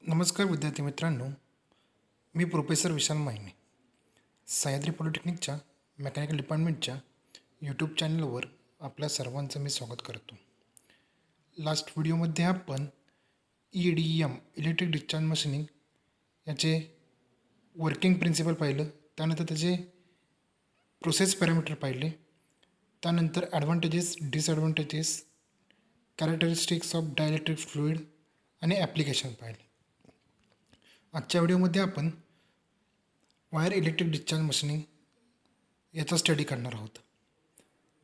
नमस्कार विद्यार्थी मित्रांनो, मी प्रोफेसर विशाल माहिने सह्याद्री पॉलिटेक्निकच्या मेकॅनिकल डिपार्टमेंटच्या यूट्यूब चॅनलवर आपल्या सर्वांचं मी स्वागत करतो. लास्ट व्हिडिओमध्ये आपण EDM इलेक्ट्रिक डिस्चार्ज मशीनिंग याचे वर्किंग प्रिन्सिपल पाहिलं, त्यानंतर त्याचे प्रोसेस पॅरामीटर पाहिले, त्यानंतर advantages, disadvantages, characteristics of dielectric fluid आणि ॲप्लिकेशन पाहिले. आजच्या व्हिडिओमध्ये आपण वायर इलेक्ट्रिक डिस्चार्ज मशीनिंग याचा स्टडी करणार आहोत.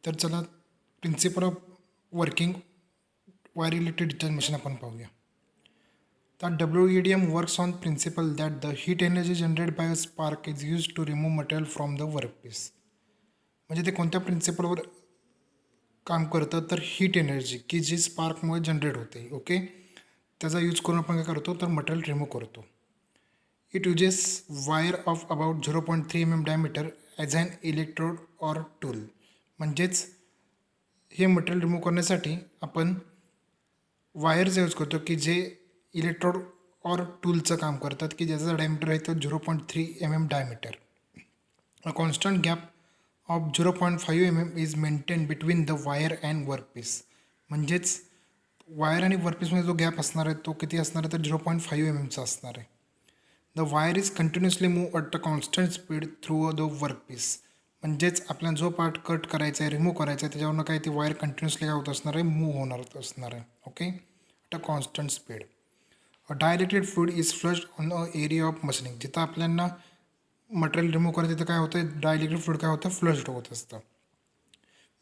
तर चला principle of working wire electric discharge machine आपण पाहूया. तर WEDM works on principle that the heat energy generate by a spark is use to remove material from the workpiece. म्हणजे ते कोणत्या प्रिन्सिपलवर काम करतं, तर हीट एनर्जी की जी स्पार्कमुळे जनरेट होते, ओके, त्याचा यूज करून आपण काय करतो, तर मटेरियल रिमूव्ह करतो. It uses wire of about 0.3 mm diameter as an electrode or tool. म्हणजेच हे मटेरियल रिमूव्ह करण्यासाठी आपण वायरचा यूज करतो की जे इलेक्ट्रोड और टूलचं काम करतात, की ज्याचा डायमीटर आहे तो 0.3 mm diameter. A constant gap of 0.5 mm is maintain between the wire and workpiece. म्हणजेच वायर आणि वर्कपीसमध्ये जो गॅप असणार आहे तो किती असणार आहे, तर 0.5 mmचा असणार आहे. The wire is continuously move at a constant speed through the workpiece. म्हणजेच आपल्याला जो पार्ट कट करायचा आहे, रिमूव्ह करायचा आहे, त्याच्यावरनं काय ती वायर कंटिन्युअसली काय होत असणार आहे, मूव्ह होणार असणार आहे, okay, at a constant speed. A dielectric fluid is flushed on a area of machining. जिथं आपल्याला मटेरियल रिमूव्ह करायचं तिथं काय होतं, डायइलेक्ट्रिक फ्लुइड काय होतं, फ्लश्ड होत असतं.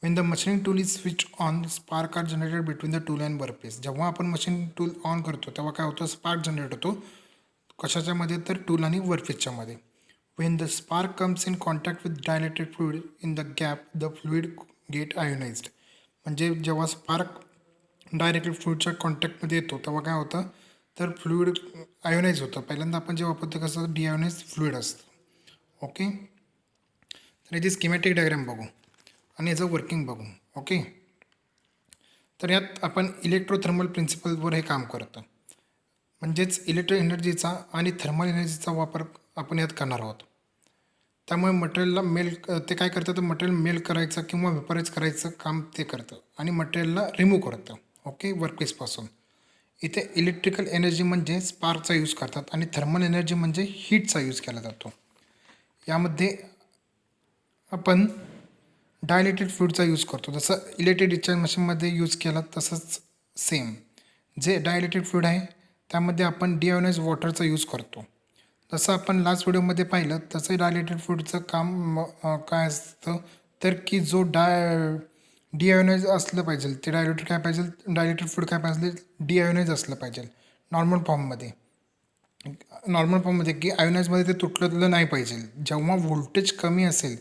When the machining tool is switch on, spark are generated between the tool and workpiece. जेव्हा आपण मशीन टूल ऑन करतो तेव्हा काय होतं, स्पार्क जनरेट होतो. कशाच्यामध्ये, तर टूल आणि वर्कपीसच्यामध्ये. When the spark comes in contact with dielectric fluid in the gap the fluid get ionised. म्हणजे जेव्हा स्पार्क डायइलेक्ट्रिक फ्लुइडच्या कॉन्टॅक्टमध्ये येतो तेव्हा काय होतं, तर फ्लुइड आयोनाइज होतं. पहिल्यांदा आपण जे वापरतो कसं, डिआयोनाइज फ्लुइड असतं, ओके. तर याची स्कीमॅटिक डायग्राम बघू आणि याचं वर्किंग बघू, ओके. तर यात आपण इलेक्ट्रोथर्मल प्रिन्सिपलवर हे काम करतं. म्हणजेच इलेक्ट्रिक एनर्जीचा आणि थर्मल एनर्जीचा वापर आपण यात करणार आहोत. त्यामुळे मटेरियलला ते काय करतं, तर मटेरियल मेल्ट करायचं किंवा वेपराईज करायचं काम ते करतं आणि मटेरियलला रिमूव्ह करतं, ओके, वर्कपीसपासून. इथे इलेक्ट्रिकल एनर्जी म्हणजे स्पार्कचा यूज करतात आणि थर्मल एनर्जी म्हणजे हीटचा यूज केला जातो. यामध्ये आपण डायइलेक्ट्रिक फ्लुइडचा यूज करतो. जसं इलेक्ट्रिक डिस्चार्ज मशीनमध्ये यूज केला तसंच सेम जे डायइलेक्ट्रिक फ्लुइड आहे त्यामध्ये आपण डिआयोनाइज वॉटरचा यूज करतो. जसं आपण लास्ट व्हिडिओमध्ये पाहिलं तसं डायइलेक्ट्रिक फ्लुइडचं काम काय असतं, तर की जो डिआयोनाइज असलं पाहिजे, ते डायइलेक्ट्रिक काय पाहिजे, डायइलेक्ट्रिक फ्लुइड काय पाहिजे, डिआयोनाइज असलं पाहिजे नॉर्मल फॉर्ममध्ये. की आयोनाइजमध्ये ते तुटलेलं नाही पाहिजे. जेव्हा व्होल्टेज कमी असेल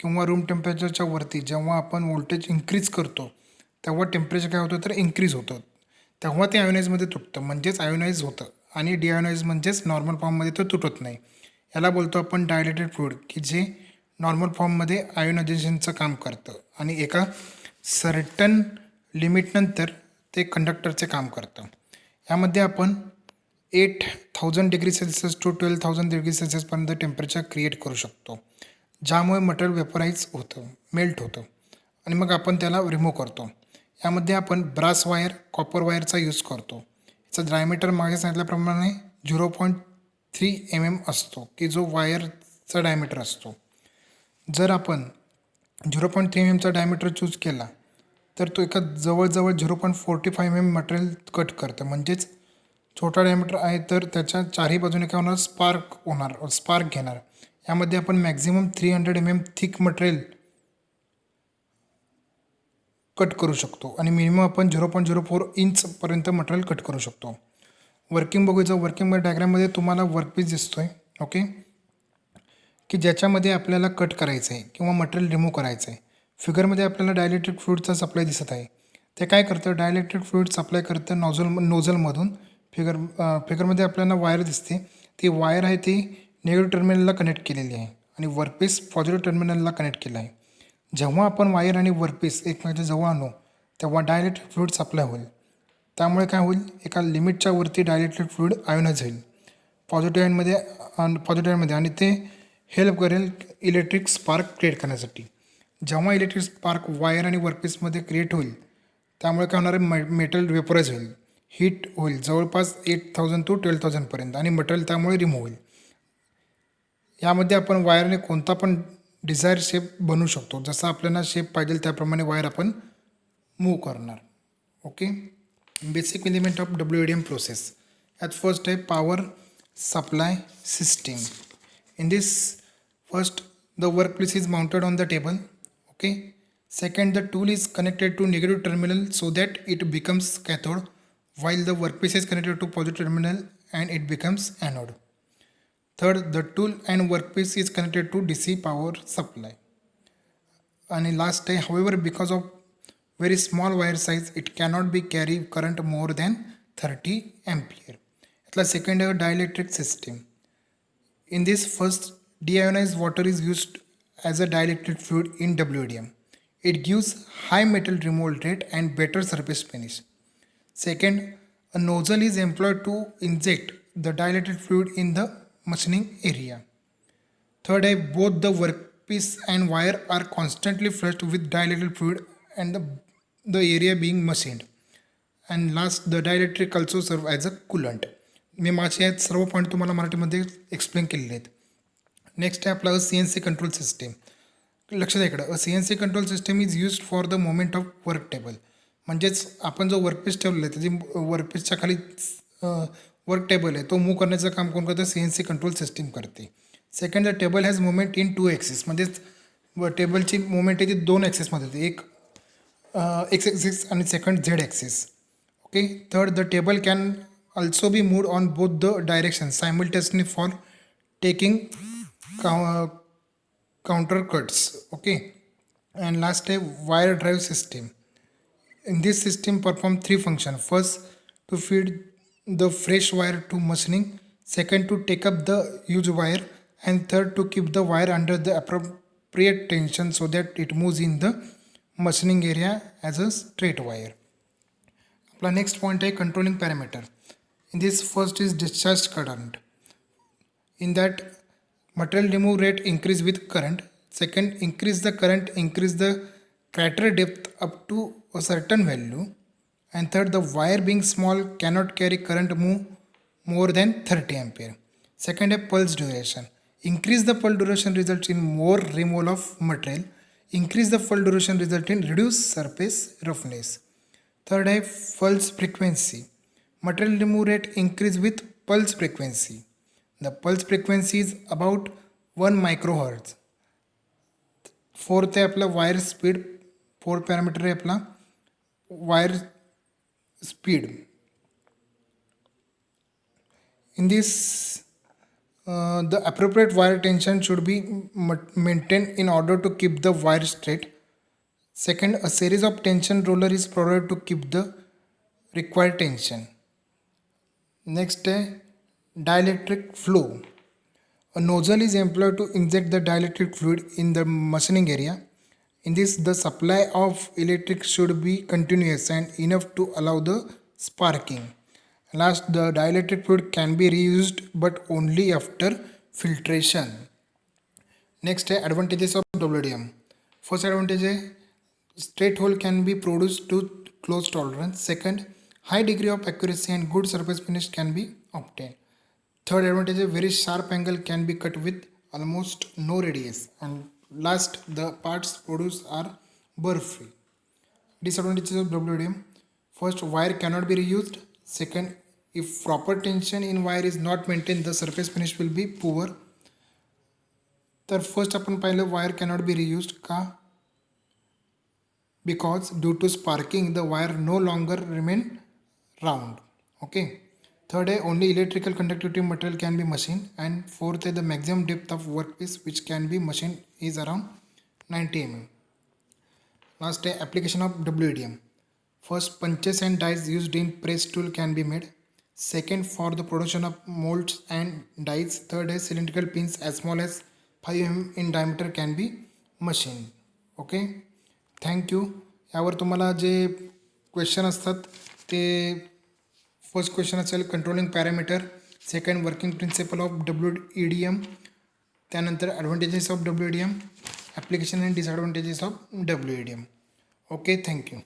किंवा रूम टेम्परेचरच्या वरती जेव्हा आपण व्होल्टेज इन्क्रीज करतो तेव्हा टेम्परेचर काय होतं, तर इन्क्रीज होतं, तेव्हा ते आयोनाइजमध्ये तुटतं, म्हणजेच आयोनाइज होतं. आणि डिआयोनाइज म्हणजेच नॉर्मल फॉर्ममध्ये तो तुटत नाही. याला बोलतो आपण डायइलेक्ट्रिक फ्लुइड, की जे नॉर्मल फॉर्ममध्ये आयोनायझेशनचं काम करतं आणि एका सर्टन लिमिटनंतर ते कंडक्टरचे काम करतं. यामध्ये आपण 8000 डिग्री सेल्सिअस टू 12,000 डिग्री सेल्सिअसपर्यंत टेम्परेचर क्रिएट करू शकतो, ज्यामुळे मटेरियल वेपराईज होतं, मेल्ट होतं आणि मग आपण त्याला रिमूव्ह करतो. यामध्ये आपण ब्रास वायर, कॉपर वायरचा यूज करतो. याचा डायमीटर मागे सांगितल्याप्रमाणे 0.3 mm असतो, की जो वायरचा डायमीटर असतो. जर आपण 0.3 mmचा डायमीटर चूज केला तर तो एका जवळजवळ 0.45 mm मटेरियल कट करतं. म्हणजेच छोटा डायमीटर आहे तर त्याच्या चारही बाजूने काय होणार, स्पार्क घेणार. यामध्ये आपण maximum 300 mm thick material cut करू शकतो आणि मिनिमम आपण 0.04 इंचपर्यंत मटेरियल कट करू शकतो. वर्किंग बघायचं, वर्किंग डायग्राममध्ये तुम्हाला वर्कपीस दिसतो आहे, ओके, की ज्याच्यामध्ये आपल्याला कट करायचं आहे किंवा मटेरियल रिमूव्ह करायचं आहे. फिगरमध्ये आपल्याला डायइलेक्ट्रिक फ्लुइडचा सप्लाय दिसत आहे. ते काय करतं, डायइलेक्ट्रिक फ्लुइड सप्लाय करतं नोझलमधून. फिगरमध्ये आपल्याला वायर दिसते, ती वायर आहे ती निगेटिव्ह टर्मिनलला कनेक्ट केलेली आहे आणि वर्कपीस पॉझिटिव्ह टर्मिनलला कनेक्ट केला आहे. जेव्हा आपण वायर आणि वर्कपीस एकमेकांच्या जवळ आणू तेव्हा डायइलेक्ट्रिक फ्लुइड सप्लाय होईल. त्यामुळे काय होईल, एका लिमिटच्या वरती डायलेक्ट्रिक फ्लुइड आयोनाइज होईल पॉझिटिव्ह आयनमध्ये आणि ते हेल्प करेल इलेक्ट्रिक स्पार्क क्रिएट करण्यासाठी. जेव्हा इलेक्ट्रिक स्पार्क वायर आणि वर्कपीसमध्ये क्रिएट होईल त्यामुळे काय होणार आहे, मेटल वेपोराईज होईल, हीट होईल जवळपास 8000 to 12000पर्यंत आणि मटेरियल त्यामुळे रिमूव्ह होईल. यामध्ये आपण वायरने कोणता पण डिझायर शेप बनवू शकतो. जसा आपल्याला शेप पाहिजे त्याप्रमाणे वायर आपण मूव्ह करणार. Okay. Basic element of WADM process. At first a power supply system. In this, first the workpiece is mounted on the table. Okay. Second, the tool is connected to negative terminal so that it becomes cathode, while the workpiece is connected to positive terminal and it becomes anode. Third, the tool and workpiece is connected to DC power supply. And last, however, because of very small wire size, it cannot be carry current more than 30 ampere. The second, dielectric system. In this, first, deionized water is used as a dielectric fluid in WADM. It gives high metal removal rate and better surface finish. Second, a nozzle is employed to inject the dielectric fluid in the machining area. Third, both the workpiece and wire are constantly flushed with dielectric fluid and the area being machined. And last, the dielectric also serve as a coolant. मी माझे आहेत सर्व point तुम्हाला मराठीमध्ये explain केलेले आहेत. Next आहे आपला CNC control system. लक्ष द्या इकडं, CNC control system is used for the moment of work table. म्हणजेच आपण जो वर्कपीस ठेवलेला आहे त्याची वर्कपीसच्या खाली वर्क टेबल आहे तो मूव्ह करण्याचं काम कोण करतं, CNC कंट्रोल सिस्टीम करते. Second, the table has movement in 2 axis. म्हणजेच टेबलची मुवमेंट आहे ती 2 ॲक्सिसमध्ये होते, एक X ॲक्सिस आणि second Z axis. Okay. Third, the table can also be moved on both the directions simultaneously for taking counter cuts. Okay. And last, a wire drive system. In this system perform 3 functions. First, to feed the fresh wire to machining. Second, to take up the used wire. And third, to keep the wire under the appropriate tension so that it moves in the machining area as a straight wire. Our next point is controlling parameter. In this, first is discharge current. In that, material remove rate increase with current. Second, increase the current, increase the crater depth up to a certain value. And third, the wire being small cannot carry current move more than 30 ampere. Second, a pulse duration. Increase the pulse duration results in more removal of material. Increase the pulse duration result in reduced surface roughness. Third, a pulse frequency. Material remove rate increase with pulse frequency. The pulse frequency is about 1 microhertz. Fourth है अपना wire speed. Fourth parameter है अपना wire speed. In this, the appropriate wire tension should be maintained in order to keep the wire straight. Second, a series of tension roller is provided to keep the required tension. Next, dielectric flow. A nozzle is employed to inject the dielectric fluid in the machining area. In this, the supply of electric should be continuous and enough to allow the sparking. Last, the dielectric fluid can be reused but only after filtration. Next, advantages of WDM. First advantage, straight hole can be produced to close tolerance. Second, high degree of accuracy and good surface finish can be obtained. Third advantage, very sharp angle can be cut with almost no radius. And last, the parts produced are burr free. Disadvantages of WDM. First, wire cannot be reused. Second, if proper tension in wire is not maintained, the surface finish will be poor. तर first आपण पाहिलं wire cannot be reused का, because due to sparking the wire no longer remain round. Okay. Third, only electrical conductivity material can be machined. And fourth, the maximum depth of workpiece which can be machined is around 90 mm. Last, application of WDM. First, punches and dies used in press tool can be made. Second, for the production of molds and dies. Third, cylindrical pins as small as 5 mm in diameter can be machined. Okay. Thank you. यावर तुम्हाला जे question असतात ते first question असेल controlling parameter, second working principle of WEDM, त्यानंतर advantages of WEDM, application and disadvantages of WEDM. Okay, thank you.